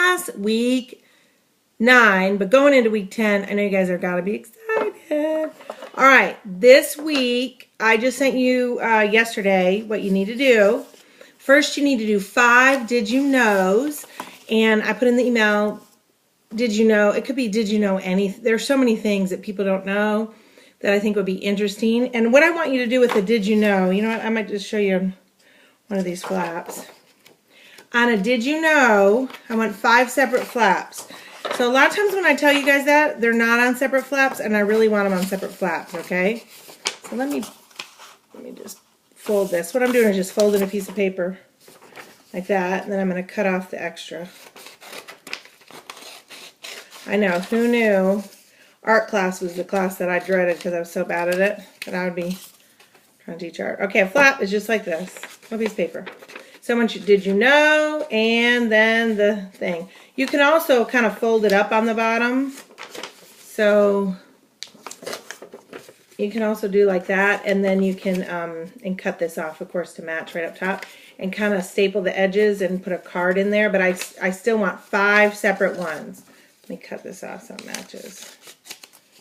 past week 9, but going into week 10, I know you guys are gotta be excited. All right, this week, I just sent you yesterday what you need to do. First, you need to do 5 did you knows, and I put in the email, did you know, it could be did you know anything. There's so many things that people don't know that I think would be interesting. And what I want you to do with the did you know, you know what, I might just show you one of these flaps. On a did you know, I want 5 separate flaps. So a lot of times when I tell you guys that, they're not on separate flaps, and I really want them on separate flaps, okay? So let me just fold this. What I'm doing is just folding a piece of paper like that, and then I'm going to cut off the extra. I know, who knew art class was the class that I dreaded because I was so bad at it, that I would be trying to teach art. Okay, a flap is just like this, a piece of paper. So once you did you know, and then the thing. You can also kind of fold it up on the bottom. So you can also do like that, and then you can and cut this off, of course, to match right up top, and kind of staple the edges and put a card in there. But I still want 5 separate ones. Let me cut this off so it matches.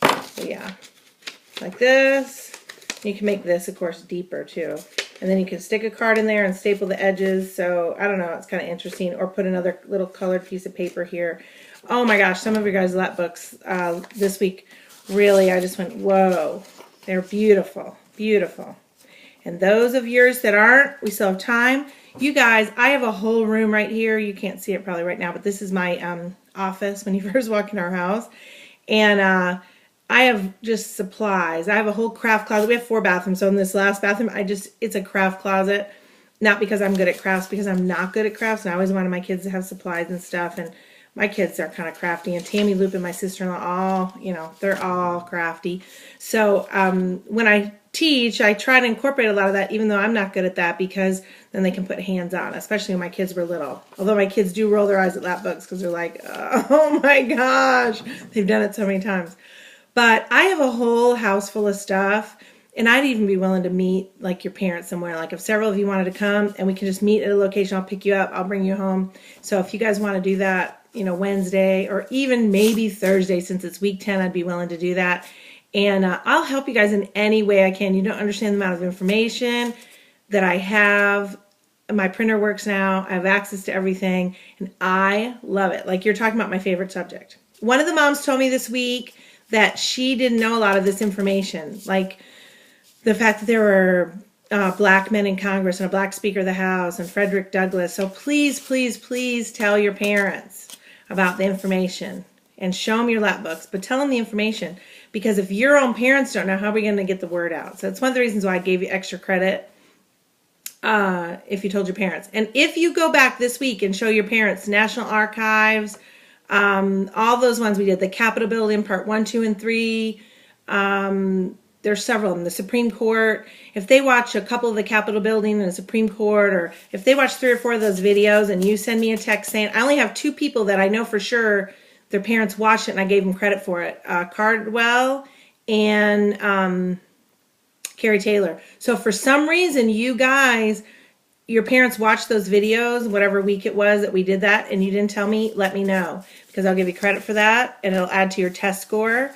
So yeah, like this. You can make this, of course, deeper too. And then you can stick a card in there and staple the edges. So, I don't know, it's kind of interesting. Or put another little colored piece of paper here. Oh my gosh, some of your guys' lap books this week, really, I just went, whoa. They're beautiful, beautiful. And those of yours that aren't, we still have time. You guys, I have a whole room right here. You can't see it probably right now, but this is my office when you first walk in our house. And I have just supplies. I have a whole craft closet. We have 4 bathrooms. So in this last bathroom, it's a craft closet. Not because I'm good at crafts, because I'm not good at crafts. And I always wanted my kids to have supplies and stuff. And my kids are kind of crafty. And Tammy, Loop, and my sister-in-law, all, you know, they're all crafty. So when I teach, I try to incorporate a lot of that, even though I'm not good at that, because then they can put hands on, especially when my kids were little. Although my kids do roll their eyes at lap books because they're like, oh my gosh, they've done it so many times. But I have a whole house full of stuff, and I'd even be willing to meet like your parents somewhere. Like if several of you wanted to come and we can just meet at a location, I'll pick you up, I'll bring you home. So if you guys want to do that, you know, Wednesday or even maybe Thursday, since it's week 10, I'd be willing to do that. And I'll help you guys in any way I can. You don't understand the amount of information that I have. My printer works now. I have access to everything, and I love it. Like you're talking about my favorite subject. One of the moms told me this week that she didn't know a lot of this information, like the fact that there were black men in Congress and a black Speaker of the House and Frederick Douglass. So please, please, please tell your parents about the information and show them your lap books, but tell them the information, because if your own parents don't know, how are we going to get the word out? So it's one of the reasons why I gave you extra credit if you told your parents. And if you go back this week and show your parents National Archives, all those ones we did, the Capitol Building, part 1, 2, and 3. There's several of them. The Supreme Court. If they watch a couple of the Capitol Building and the Supreme Court, or if they watch 3 or 4 of those videos and you send me a text saying, I only have 2 people that I know for sure their parents watched it and I gave them credit for it. Cardwell and Carrie Taylor. So for some reason, you guys, your parents watched those videos, whatever week it was that we did that, and you didn't tell me, let me know, because I'll give you credit for that, and it'll add to your test score.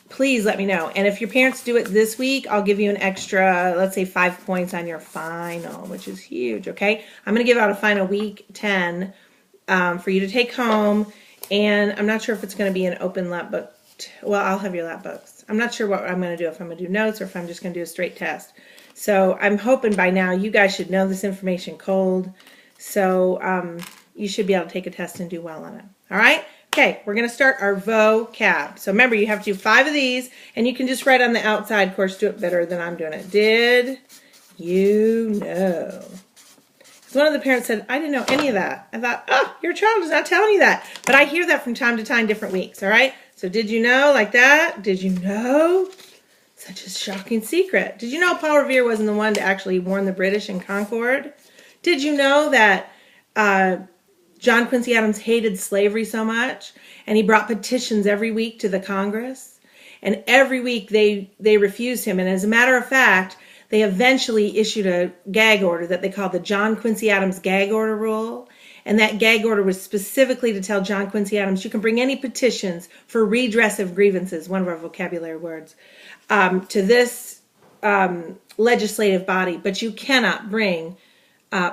Please let me know. And if your parents do it this week, I'll give you an extra, let's say 5 points on your final, which is huge, okay? I'm going to give out a final week 10 for you to take home, and I'm not sure if it's going to be an open lap book. Well, I'll have your lap books. I'm not sure what I'm going to do, if I'm going to do notes or if I'm just going to do a straight test. So I'm hoping by now you guys should know this information cold. So you should be able to take a test and do well on it. All right? Okay, we're going to start our vocab. So remember, you have to do 5 of these, and you can just write on the outside. Of course, do it better than I'm doing it. Did you know? So one of the parents said, I didn't know any of that. I thought, oh, your child is not telling you that. But I hear that from time to time, different weeks, all right? So did you know, like that? Did you know? Such a shocking secret. Did you know Paul Revere wasn't the one to actually warn the British in Concord? Did you know that John Quincy Adams hated slavery so much, and he brought petitions every week to the Congress? And every week they refused him. And as a matter of fact, they eventually issued a gag order that they called the John Quincy Adams Gag Order Rule. And that gag order was specifically to tell John Quincy Adams, you can bring any petitions for redress of grievances, one of our vocabulary words, to this legislative body, but you cannot bring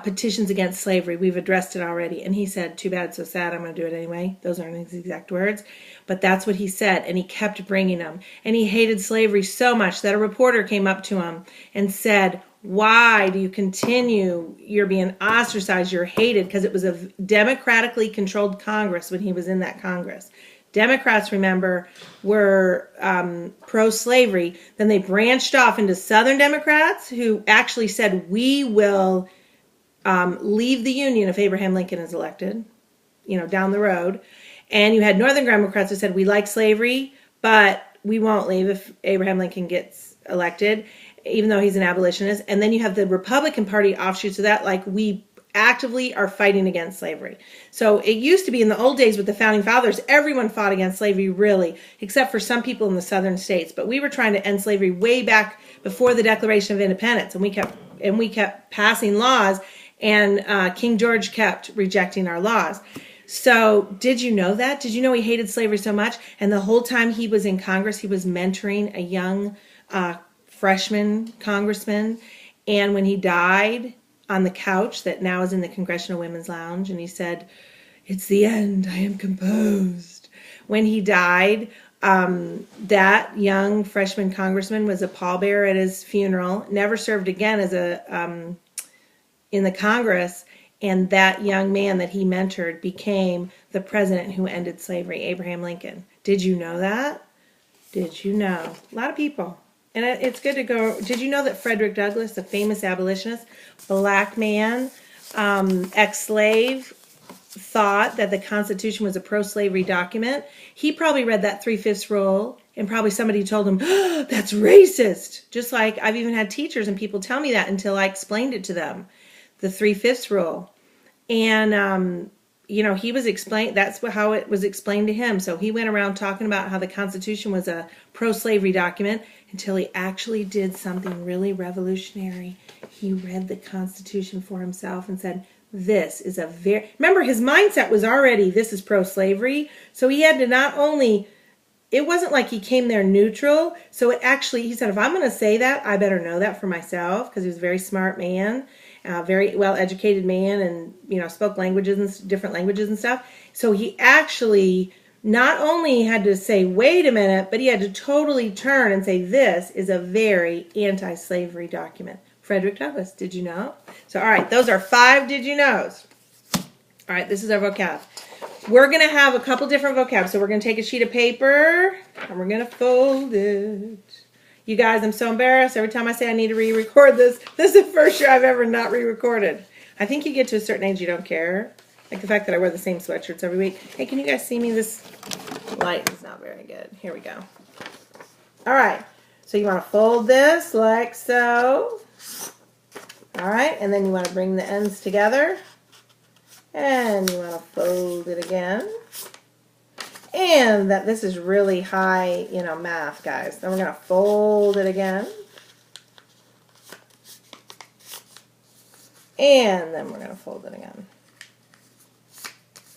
petitions against slavery. We've addressed it already. And he said, too bad, so sad, I'm going to do it anyway. Those aren't his exact words, but that's what he said. And he kept bringing them. And he hated slavery so much that a reporter came up to him and said, why do you continue? You're being ostracized. You're hated, because it was a democratically controlled Congress when he was in that Congress. Democrats, remember, were pro-slavery. Then they branched off into Southern Democrats who actually said, we will leave the Union if Abraham Lincoln is elected, down the road. And you had Northern Democrats who said, we like slavery, but we won't leave if Abraham Lincoln gets elected, even though he's an abolitionist. And then you have the Republican Party offshoots of that, like, we actively are fighting against slavery. So it used to be in the old days with the Founding Fathers, everyone fought against slavery, really, except for some people in the southern states. But we were trying to end slavery way back before the Declaration of Independence, and we kept passing laws, and King George kept rejecting our laws. So did you know that? Did you know he hated slavery so much? And the whole time he was in Congress, he was mentoring a young freshman congressman. And when he died, on the couch that now is in the Congressional Women's Lounge, and he said, it's the end, I am composed. When he died, that young freshman congressman was a pallbearer at his funeral, never served again as in the Congress, and that young man that he mentored became the president who ended slavery, Abraham Lincoln. Did you know that? Did you know? A lot of people. And it's good to go. Did you know that Frederick Douglass, the famous abolitionist, black man, ex-slave, thought that the Constitution was a pro-slavery document? He probably read that 3/5 rule, and probably somebody told him, oh, that's racist. Just like I've even had teachers and people tell me that until I explained it to them, the 3/5 rule. And, he was explained, that's how it was explained to him. So he went around talking about how the Constitution was a pro-slavery document until he actually did something really revolutionary. He read the Constitution for himself and said, this is remember, his mindset was already, this is pro-slavery. So he had to not only, it wasn't like he came there neutral. So he said, if I'm going to say that, I better know that for myself, because he was a very smart man. Very well-educated man, and, spoke different languages and stuff. So he actually not only had to say, wait a minute, but he had to totally turn and say, this is a very anti-slavery document. Frederick Douglass, did you know? So, all right, those are 5 did you knows. All right, this is our vocab. We're going to have a couple different vocab. So we're going to take a sheet of paper, and we're going to fold it. You guys, I'm so embarrassed. Every time I say I need to re-record this is the first year I've ever not re-recorded. I think you get to a certain age, you don't care. Like the fact that I wear the same sweatshirts every week. Hey, can you guys see me? This light is not very good. Here we go. All right. So you want to fold this like so. All right. And then you want to bring the ends together. And you want to fold it again. And that this is really high, math, guys. Then we're going to fold it again. And then we're going to fold it again.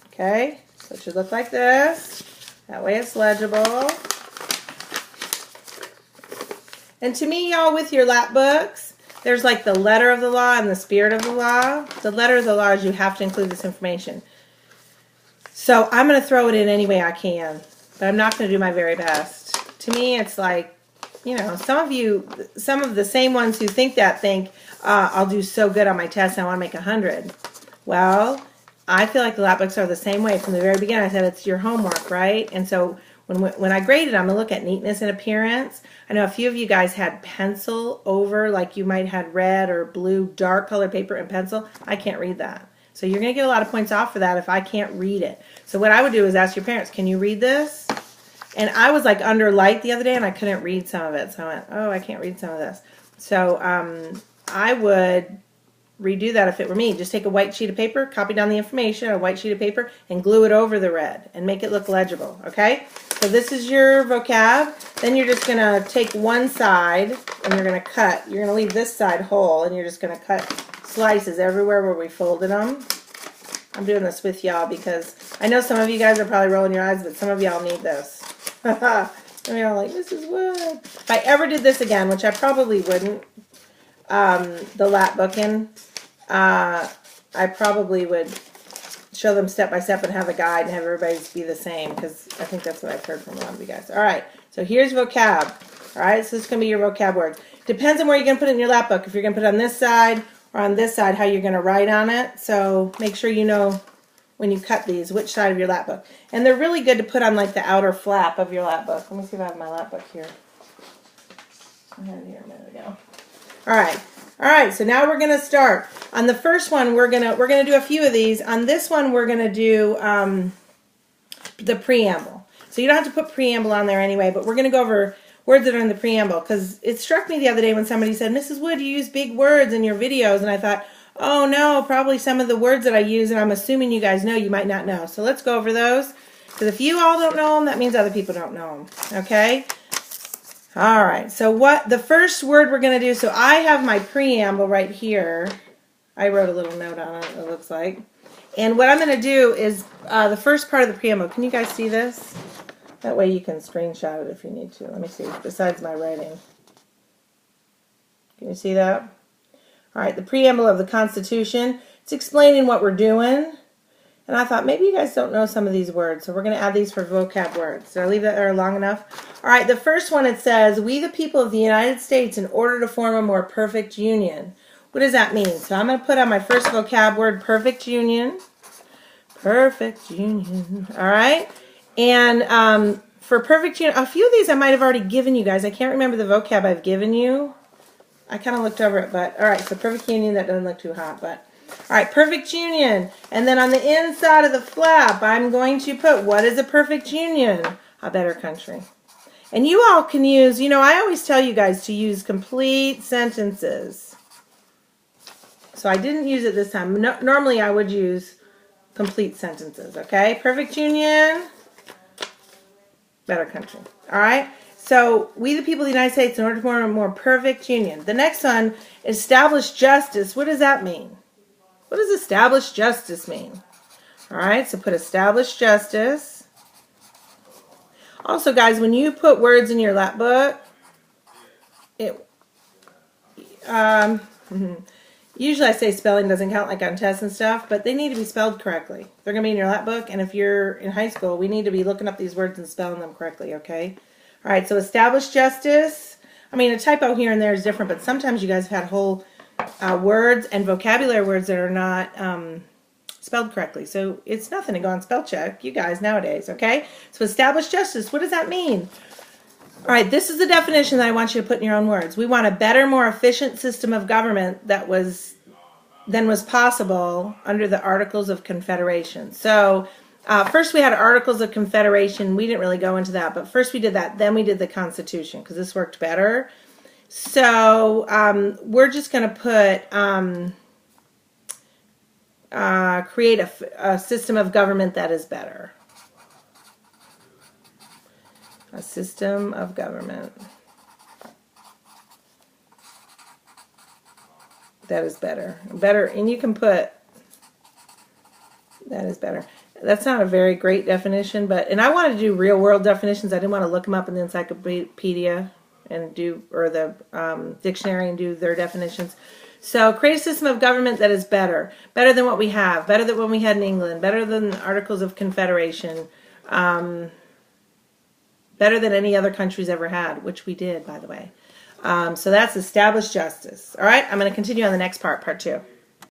Okay? So it should look like this. That way it's legible. And to me, y'all, with your lap books, there's like the letter of the law and the spirit of the law. The letter of the law is you have to include this information. So I'm going to throw it in any way I can, but I'm not going to do my very best. To me, it's like, some of the same ones who think that think, I'll do so good on my test and I want to make 100. Well, I feel like the lap books are the same way. From the very beginning, I said it's your homework, right? And so when I graded, I'm going to look at neatness and appearance. I know a few of you guys had pencil over, like you might have red or blue, dark colored paper and pencil. I can't read that. So you're going to get a lot of points off for that if I can't read it. So what I would do is ask your parents, can you read this? And I was like under light the other day and I couldn't read some of it. So I went, oh, I can't read some of this. So I would redo that if it were me. Just take a white sheet of paper, copy down the information on a white sheet of paper, and glue it over the red and make it look legible, okay? So this is your vocab. Then you're just going to take one side and you're going to cut. You're going to leave this side whole and you're just going to cut slices everywhere where we folded them. I'm doing this with y'all because I know some of you guys are probably rolling your eyes, but some of y'all need this. And you're like, this is what? If I ever did this again, which I probably wouldn't, the lap booking, I probably would show them step by step and have a guide and have everybody be the same, because I think that's what I've heard from a lot of you guys. All right, so here's vocab. All right, so this is going to be your vocab words. Depends on where you're going to put it in your lap book. If you're going to put it on this side or on this side, how you're going to write on it. So make sure you know when you cut these which side of your lap book. And they're really good to put on like the outer flap of your lap book. Let me see if I have my lap book here. I have it here. There we go. All right, so now we're going to start. On the first one, we're gonna do a few of these. On this one, we're going to do the preamble. So you don't have to put preamble on there anyway, but we're going to go over words that are in the preamble, because it struck me the other day when somebody said, Mrs. Wood, you use big words in your videos, and I thought, oh no, probably some of the words that I use, and I'm assuming you guys know, you might not know. So let's go over those, because if you all don't know them, that means other people don't know them, okay? All right, so what the first word we're going to do, so I have my preamble right here. I wrote a little note on it, it looks like. And what I'm going to do is the first part of the preamble. Can you guys see this? That way you can screenshot it if you need to. Let me see, besides my writing. Can you see that? All right, the preamble of the Constitution. It's explaining what we're doing. And I thought, maybe you guys don't know some of these words, so we're going to add these for vocab words. Did I leave that there long enough? All right, the first one, it says, we the people of the United States, in order to form a more perfect union. What does that mean? So I'm going to put on my first vocab word, perfect union. Perfect union. All right. And for perfect union, a few of these I might have already given you guys. I can't remember the vocab I've given you. I kind of looked over it, but all right, so perfect union, that doesn't look too hot, but all right, perfect union. And then on the inside of the flap, I'm going to put, what is a perfect union? A better country. And you all can use, you know, I always tell you guys to use complete sentences. So I didn't use it this time. No, normally I would use complete sentences, okay? Perfect union, better country. All right? So, we the people of the United States, in order to form a more perfect union. The next one, establish justice. What does that mean? What does establish justice mean? All right, so put establish justice. Also, guys, when you put words in your lap book, usually I say spelling doesn't count, like on tests and stuff, but they need to be spelled correctly. They're going to be in your lap book, and if you're in high school, we need to be looking up these words and spelling them correctly, okay? All right, so establish justice. I mean, a typo here and there is different, but sometimes you guys have had whole words and vocabulary words that are not spelled correctly. So it's nothing to go on spell check, you guys, nowadays, okay? So establish justice, what does that mean? All right, this is the definition that I want you to put in your own words. We want a better, more efficient system of government than was possible under the Articles of Confederation. So first we had Articles of Confederation. We didn't really go into that, but first we did that. Then we did the Constitution because this worked better. So we're just going to put create a system of government that is better. A system of government that is better. Better, and you can put that is better. That's not a very great definition, but, and I wanted to do real world definitions. I didn't want to look them up in the encyclopedia and do, or the dictionary and do their definitions. So create a system of government that is better. Better than what we have. Better than what we had in England. Better than the Articles of Confederation. Better than any other country's ever had, which we did, by the way. So that's establish justice. All right, I'm going to continue on the next part, part 2.